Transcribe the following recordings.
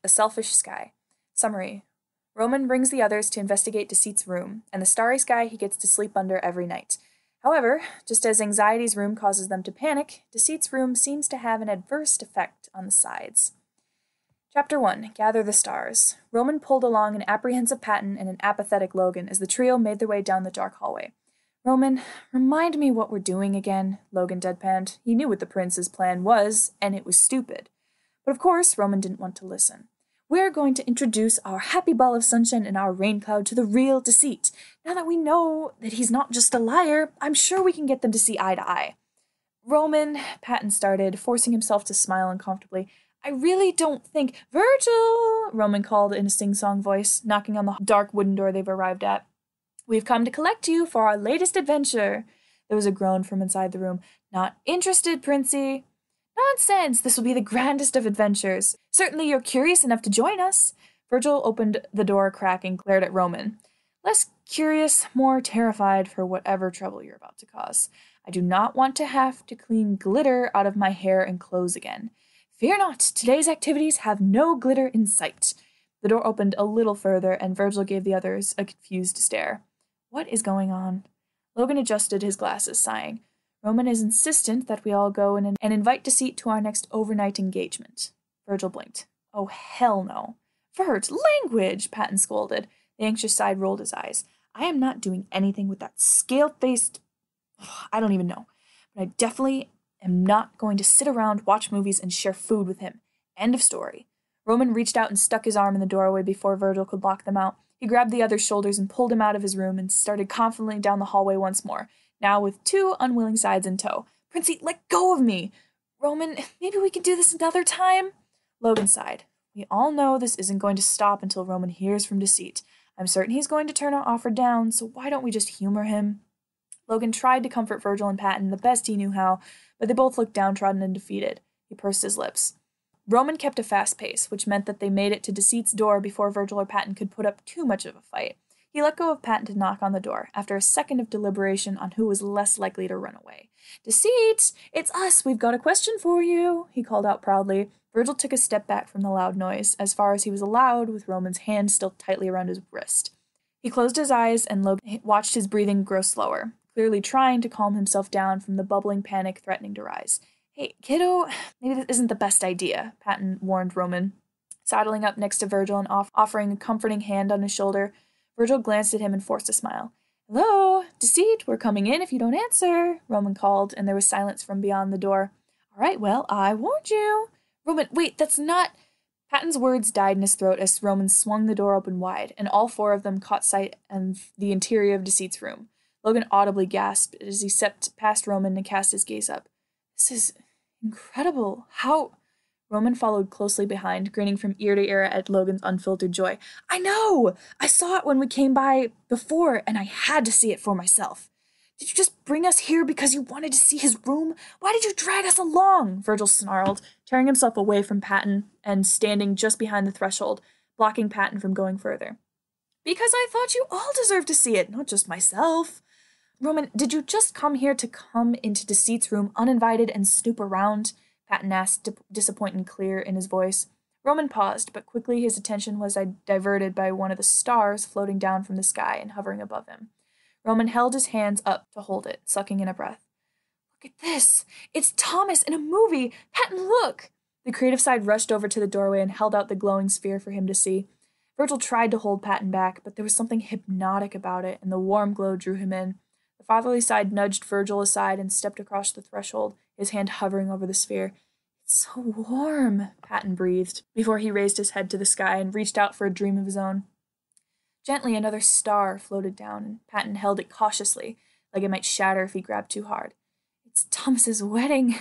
A Selfish Sky. Summary. Roman brings the others to investigate Deceit's room, and the starry sky he gets to sleep under every night. However, just as Anxiety's room causes them to panic, Deceit's room seems to have an adverse effect on the sides. Chapter 1. Gather the Stars. Roman pulled along an apprehensive Patton and an apathetic Logan as the trio made their way down the dark hallway. Roman, remind me what we're doing again, Logan deadpanned. He knew what the prince's plan was, and it was stupid. But of course, Roman didn't want to listen. We're going to introduce our happy ball of sunshine and our rain cloud to the real Deceit. Now that we know that he's not just a liar, I'm sure we can get them to see eye to eye. Roman, Patton started, forcing himself to smile uncomfortably. I really don't think— Virgil! Roman called in a sing-song voice, knocking on the dark wooden door they've arrived at. We've come to collect you for our latest adventure. There was a groan from inside the room. Not interested, Princey. Nonsense! This will be the grandest of adventures. Certainly you're curious enough to join us. Virgil opened the door a crack and glared at Roman. Less curious, more terrified for whatever trouble you're about to cause. I do not want to have to clean glitter out of my hair and clothes again. Fear not, today's activities have no glitter in sight. The door opened a little further, and Virgil gave the others a confused stare. What is going on? Logan adjusted his glasses, sighing. Roman is insistent that we all go and invite Deceit to our next overnight engagement. Virgil blinked. Oh, hell no. Virt, language, Patton scolded. The anxious side rolled his eyes. I am not doing anything with that scale-faced— I don't even know. But I definitely am not going to sit around, watch movies, and share food with him. End of story. Roman reached out and stuck his arm in the doorway before Virgil could lock them out. He grabbed the other's shoulders and pulled him out of his room and started confidently down the hallway once more, now with two unwilling sides in tow. Princey, let go of me! Roman, maybe we can do this another time? Logan sighed. We all know this isn't going to stop until Roman hears from Deceit. I'm certain he's going to turn our offer down, so why don't we just humor him? Logan tried to comfort Virgil and Patton the best he knew how, but they both looked downtrodden and defeated. He pursed his lips. Roman kept a fast pace, which meant that they made it to Deceit's door before Virgil or Patton could put up too much of a fight. He let go of Patton to knock on the door, after a second of deliberation on who was less likely to run away. Deceit! It's us! We've got a question for you! He called out proudly. Virgil took a step back from the loud noise, as far as he was allowed, with Roman's hand still tightly around his wrist. He closed his eyes, and Logan watched his breathing grow slower, clearly trying to calm himself down from the bubbling panic threatening to rise. Hey, kiddo, maybe this isn't the best idea, Patton warned Roman, sidling up next to Virgil and offering a comforting hand on his shoulder. Virgil glanced at him and forced a smile. Hello, Deceit, we're coming in if you don't answer, Roman called, and there was silence from beyond the door. All right, well, I warned you. Roman, wait, that's not— Patton's words died in his throat as Roman swung the door open wide, and all four of them caught sight of the interior of Deceit's room. Logan audibly gasped as he stepped past Roman and cast his gaze up. This is incredible. How— Roman followed closely behind, grinning from ear to ear at Logan's unfiltered joy. I know! I saw it when we came by before, and I had to see it for myself. Did you just bring us here because you wanted to see his room? Why did you drag us along? Virgil snarled, tearing himself away from Patton and standing just behind the threshold, blocking Patton from going further. Because I thought you all deserved to see it, not just myself. Roman, did you just come here to come into Deceit's room uninvited and snoop around? Patton asked, disappointment clear in his voice. Roman paused, but quickly his attention was diverted by one of the stars floating down from the sky and hovering above him. Roman held his hands up to hold it, sucking in a breath. Look at this! It's Thomas in a movie! Patton, look! The creative side rushed over to the doorway and held out the glowing sphere for him to see. Virgil tried to hold Patton back, but there was something hypnotic about it, and the warm glow drew him in. The fatherly side nudged Virgil aside and stepped across the threshold, his hand hovering over the sphere. It's so warm, Patton breathed, before he raised his head to the sky and reached out for a dream of his own. Gently, another star floated down, and Patton held it cautiously, like it might shatter if he grabbed too hard. It's Thomas's wedding!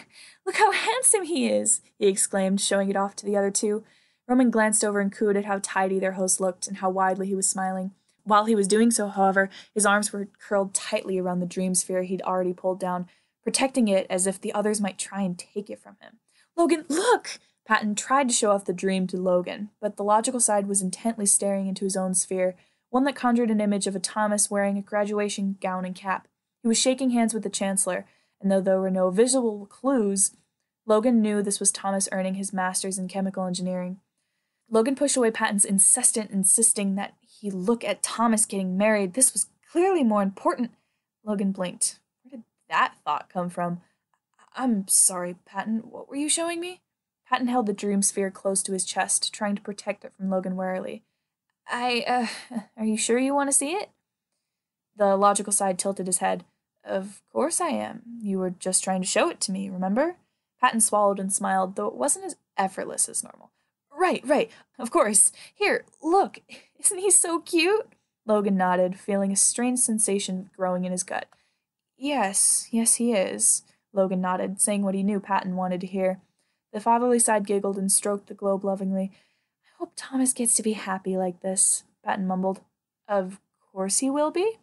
Look how handsome he is! He exclaimed, showing it off to the other two. Roman glanced over and cooed at how tidy their host looked and how widely he was smiling. While he was doing so, however, his arms were curled tightly around the dream sphere he'd already pulled down, protecting it as if the others might try and take it from him. Logan, look! Patton tried to show off the dream to Logan, but the logical side was intently staring into his own sphere, one that conjured an image of a Thomas wearing a graduation gown and cap. He was shaking hands with the Chancellor, and though there were no visual clues, Logan knew this was Thomas earning his master's in chemical engineering. Logan pushed away Patton's insisting that he look at Thomas getting married. This was clearly more important. Logan blinked. Where did that thought come from? I'm sorry, Patton. What were you showing me? Patton held the dream sphere close to his chest, trying to protect it from Logan warily. Are you sure you want to see it? The logical side tilted his head. Of course I am. You were just trying to show it to me, remember? Patton swallowed and smiled, though it wasn't as effortless as normal. Right, of course. Here, look. Isn't he so cute? Logan nodded, feeling a strange sensation growing in his gut. Yes, he is. Logan nodded, saying what he knew Patton wanted to hear. The fatherly side giggled and stroked the globe lovingly. I hope Thomas gets to be happy like this, Patton mumbled. Of course he will be.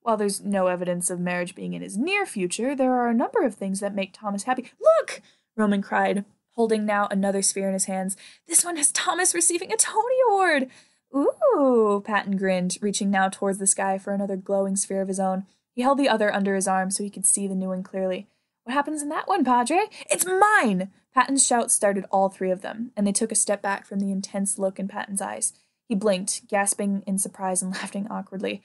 While there's no evidence of marriage being in his near future, there are a number of things that make Thomas happy. Look! Roman cried, holding now another sphere in his hands. This one has Thomas receiving a Tony Award! Ooh, Patton grinned, reaching now towards the sky for another glowing sphere of his own. He held the other under his arm so he could see the new one clearly. What happens in that one, Padre? It's mine! Patton's shout started all three of them, and they took a step back from the intense look in Patton's eyes. He blinked, gasping in surprise and laughing awkwardly.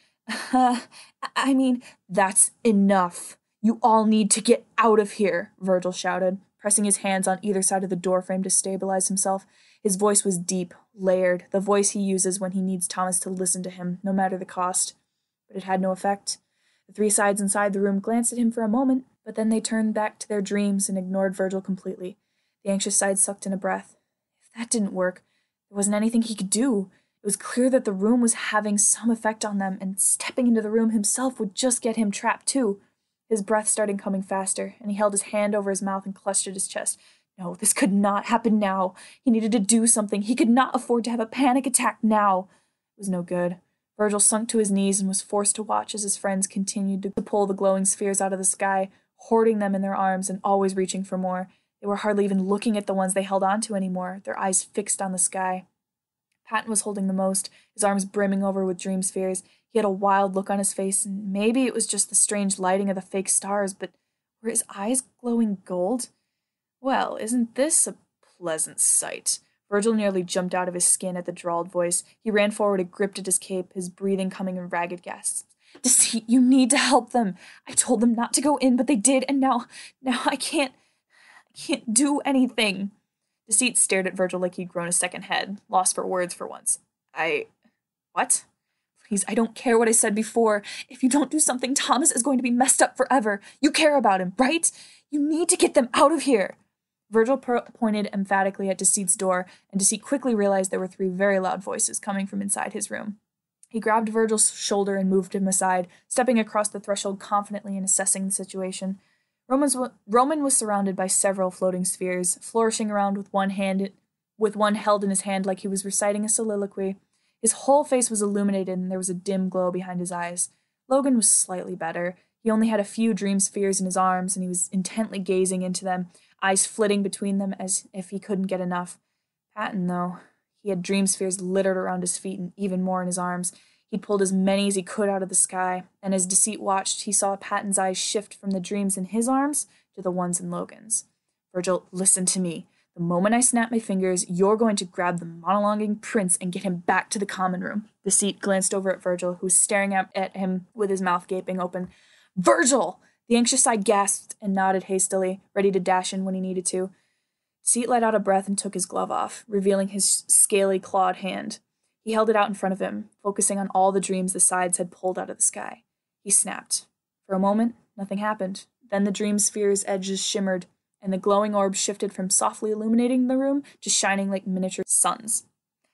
I mean, that's enough. You all need to get out of here, Virgil shouted, pressing his hands on either side of the doorframe to stabilize himself. His voice was deep, layered, the voice he uses when he needs Thomas to listen to him, no matter the cost. But it had no effect. The three sides inside the room glanced at him for a moment, but then they turned back to their dreams and ignored Virgil completely. The anxious side sucked in a breath. If that didn't work, there wasn't anything he could do. It was clear that the room was having some effect on them, and stepping into the room himself would just get him trapped too. His breath started coming faster, and he held his hand over his mouth and clutched at his chest. No, this could not happen now. He needed to do something. He could not afford to have a panic attack now. It was no good. Virgil sunk to his knees and was forced to watch as his friends continued to pull the glowing spheres out of the sky, hoarding them in their arms and always reaching for more. They were hardly even looking at the ones they held onto anymore, their eyes fixed on the sky. Patton was holding the most, his arms brimming over with dream spheres. He had a wild look on his face, and maybe it was just the strange lighting of the fake stars, but were his eyes glowing gold? Well, isn't this a pleasant sight? Virgil nearly jumped out of his skin at the drawled voice. He ran forward and gripped at his cape, his breathing coming in ragged gasps. Deceit, you need to help them. I told them not to go in, but they did, and now I can't do anything. Deceit stared at Virgil like he'd grown a second head, lost for words for once. What? Please, I don't care what I said before. If you don't do something, Thomas is going to be messed up forever. You care about him, right? You need to get them out of here. Virgil pointed emphatically at Deceit's door, and Deceit quickly realized there were three very loud voices coming from inside his room. He grabbed Virgil's shoulder and moved him aside, stepping across the threshold confidently and assessing the situation. Roman was surrounded by several floating spheres, flourishing around with one held in his hand like he was reciting a soliloquy. His whole face was illuminated, and there was a dim glow behind his eyes. Logan was slightly better. He only had a few dream spheres in his arms, and he was intently gazing into them, eyes flitting between them as if he couldn't get enough. Patton, though, he had dream spheres littered around his feet and even more in his arms. He'd pulled as many as he could out of the sky, and as Deceit watched, he saw Patton's eyes shift from the dreams in his arms to the ones in Logan's. Virgil, listen to me. The moment I snap my fingers, you're going to grab the monologuing prince and get him back to the common room. Deceit glanced over at Virgil, who was staring at him with his mouth gaping open. Virgil! The anxious side gasped and nodded hastily, ready to dash in when he needed to. Deceit let out a breath and took his glove off, revealing his scaly, clawed hand. He held it out in front of him, focusing on all the dreams the sides had pulled out of the sky. He snapped. For a moment, nothing happened. Then the dream sphere's edges shimmered, and the glowing orb shifted from softly illuminating the room to shining like miniature suns.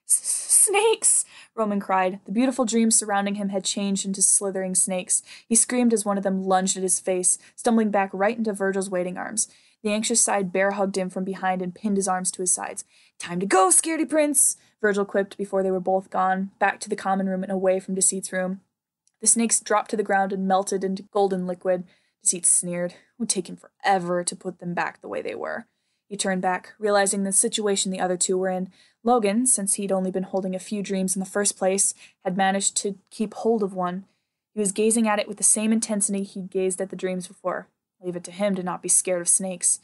Snakes! Roman cried. The beautiful dreams surrounding him had changed into slithering snakes. He screamed as one of them lunged at his face, stumbling back right into Virgil's waiting arms. The anxious side bear-hugged him from behind and pinned his arms to his sides. Time to go, scaredy prince! Virgil quipped before they were both gone, back to the common room and away from Deceit's room. The snakes dropped to the ground and melted into golden liquid. Deceit sneered. It would take him forever to put them back the way they were. He turned back, realizing the situation the other two were in. Logan, since he'd only been holding a few dreams in the first place, had managed to keep hold of one. He was gazing at it with the same intensity he'd gazed at the dreams before. Leave it to him to not be scared of snakes.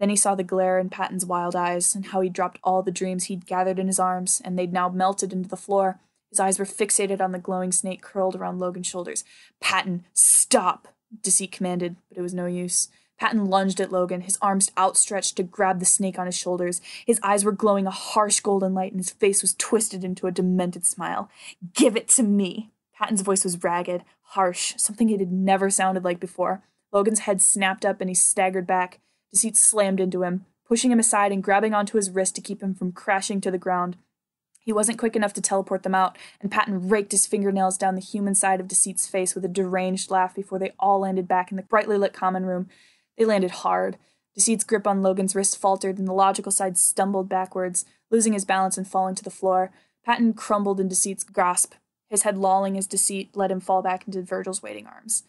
Then he saw the glare in Patton's wild eyes, and how he'd dropped all the dreams he'd gathered in his arms, and they'd now melted into the floor. His eyes were fixated on the glowing snake curled around Logan's shoulders. "Patton, stop!" Deceit commanded, but it was no use. Patton lunged at Logan, his arms outstretched to grab the snake on his shoulders. His eyes were glowing a harsh golden light, and his face was twisted into a demented smile. "Give it to me!" Patton's voice was ragged, harsh, something it had never sounded like before. Logan's head snapped up, and he staggered back. Deceit slammed into him, pushing him aside and grabbing onto his wrist to keep him from crashing to the ground. He wasn't quick enough to teleport them out, and Patton raked his fingernails down the human side of Deceit's face with a deranged laugh before they all landed back in the brightly lit common room. They landed hard. Deceit's grip on Logan's wrist faltered, and the logical side stumbled backwards, losing his balance and falling to the floor. Patton crumbled in Deceit's grasp, his head lolling as Deceit let him fall back into Virgil's waiting arms.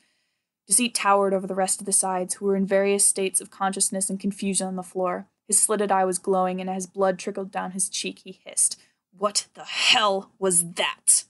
Deceit towered over the rest of the sides, who were in various states of consciousness and confusion on the floor. His slitted eye was glowing, and as blood trickled down his cheek, he hissed, "What the hell was that?"